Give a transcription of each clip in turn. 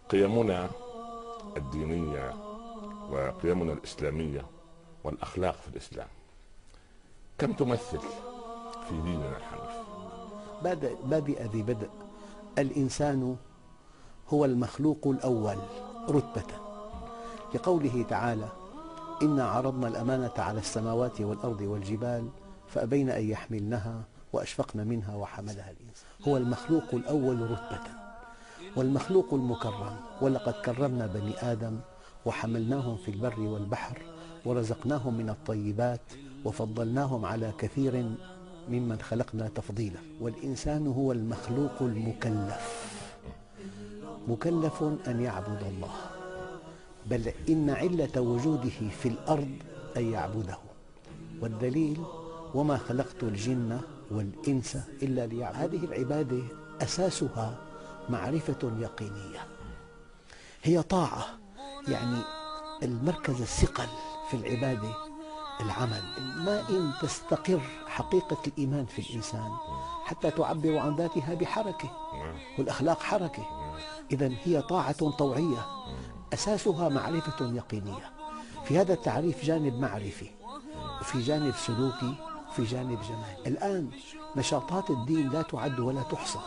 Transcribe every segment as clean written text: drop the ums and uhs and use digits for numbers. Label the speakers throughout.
Speaker 1: قيمنا الدينية وقيمنا الإسلامية والأخلاق في الإسلام كم تمثل في ديننا الحنيف؟
Speaker 2: بادئ ذي بدء. الإنسان هو المخلوق الأول رتبة، لقوله تعالى: إنا عرضنا الأمانة على السماوات والأرض والجبال فأبين أن يحملنها وأشفقن منها وحملها الإنسان. هو المخلوق الأول رتبة والمخلوق المكرم. ولقد كرمنا بني آدم وحملناهم في البر والبحر ورزقناهم من الطيبات وفضلناهم على كثير ممن خلقنا تفضيلا. والإنسان هو المخلوق المكلف، مكلف أن يعبد الله، بل إن علة وجوده في الأرض أن يعبده. والدليل: وما خلقت الجن والإنس إلا ليعبدون. هذه العبادة أساسها معرفة يقينية، هي طاعة. يعني المركز الثقل في العبادة العمل. ما إن تستقر حقيقة الإيمان في الإنسان حتى تعبر عن ذاتها بحركة، والأخلاق حركة. إذن هي طاعة طوعية أساسها معرفة يقينية. في هذا التعريف جانب معرفي، وفي جانب سلوكي، وفي جانب جمالي. الآن نشاطات الدين لا تعد ولا تحصى،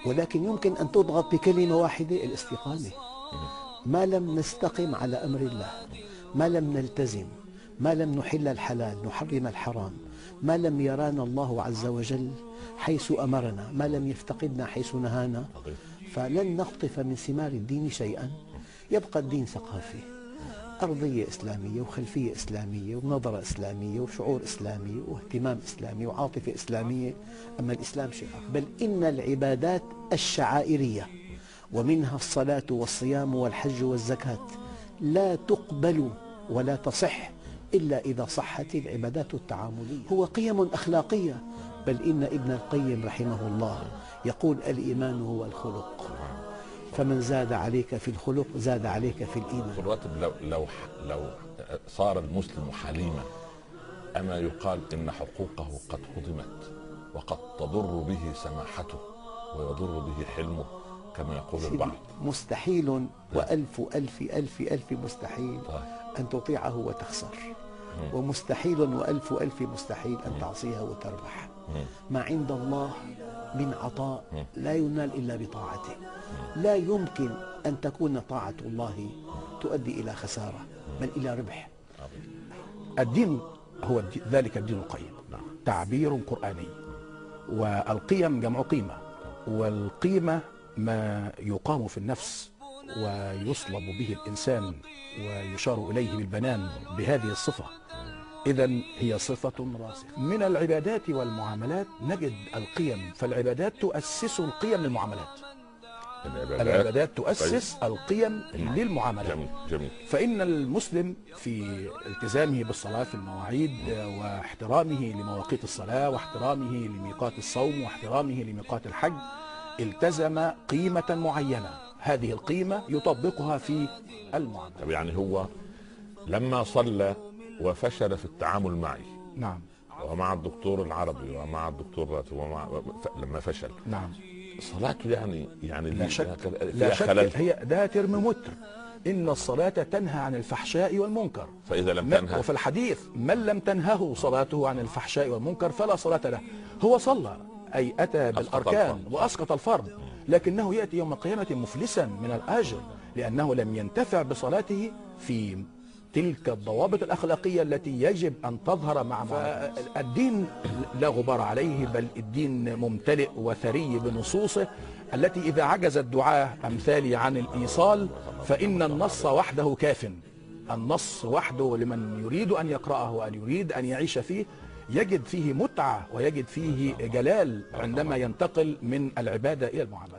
Speaker 2: ولكن يمكن أن تضغط بكلمة واحدة: الاستقامة. ما لم نستقم على أمر الله، ما لم نلتزم، ما لم نحل الحلال نحرم الحرام، ما لم يرانا الله عز وجل حيث أمرنا، ما لم يفتقدنا حيث نهانا، فلن نقطف من ثمار الدين شيئا. يبقى الدين ثقافي، أرضية إسلامية وخلفية إسلامية ونظرة إسلامية وشعور إسلامي واهتمام إسلامي وعاطفة إسلامية. أما الإسلام شيء آخر. بل إن العبادات الشعائرية ومنها الصلاة والصيام والحج والزكاة لا تقبل ولا تصح إلا إذا صحت العبادات التعاملية. هو قيم أخلاقية. بل إن ابن القيم رحمه الله يقول: الإيمان هو الخلق، فمن زاد عليك في الخلق زاد عليك في الإيمان.
Speaker 1: لو صار المسلم حليما، أما يقال إن حقوقه قد هضمت وقد تضر به سماحته ويضر به حلمه كما يقول البعض؟
Speaker 2: مستحيل وألف ألف ألف ألف مستحيل أن تطيعه وتخسر، ومستحيل وألف ألف مستحيل أن تعصيه وتربح. ما عند الله من عطاء لا ينال إلا بطاعته. لا يمكن أن تكون طاعة الله تؤدي إلى خسارة، بل إلى ربح.
Speaker 3: الدين هو ذلك الدين القيم، تعبير قرآني. والقيم جمع قيمة، والقيمة ما يقام في النفس ويصلب به الإنسان ويشار إليه بالبنان بهذه الصفة. إذن هي صفة راسخة. من العبادات والمعاملات نجد القيم، فالعبادات تؤسس القيم للمعاملات. العبادات تؤسس القيم للمعاملات.
Speaker 1: جميل.
Speaker 3: فإن المسلم في التزامه بالصلاة في المواعيد واحترامه لمواقيت الصلاة واحترامه لميقات الصوم واحترامه لميقات الحج التزم قيمة معينة. هذه القيمة يطبقها في المعاملة.
Speaker 1: طب يعني هو لما صلى وفشل في التعامل معي،
Speaker 3: نعم،
Speaker 1: ومع الدكتور العربي ومع الدكتور لما فشل،
Speaker 3: نعم،
Speaker 1: صلاته يعني
Speaker 3: لا شك،
Speaker 1: لا شك
Speaker 3: هي ده ترمومتر. إن الصلاة تنهى عن الفحشاء والمنكر،
Speaker 1: فإذا لم تنهى،
Speaker 3: وفي الحديث: من لم تنهه صلاته عن الفحشاء والمنكر فلا صلاة له. هو صلى، أي أتى بالأركان وأسقط الفرض، لكنه يأتي يوم القيامة مفلسا من الأجر، لأنه لم ينتفع بصلاته في تلك الضوابط الأخلاقية التي يجب أن تظهر مع الدين. لا غبار عليه، بل الدين ممتلئ وثري بنصوصه التي إذا عجز الدعاة أمثالي عن الإيصال فإن النص وحده كاف. النص وحده لمن يريد أن يقرأه وأن يريد أن يعيش فيه يجد فيه متعة ويجد فيه جلال عندما ينتقل من العبادة إلى المعاملة.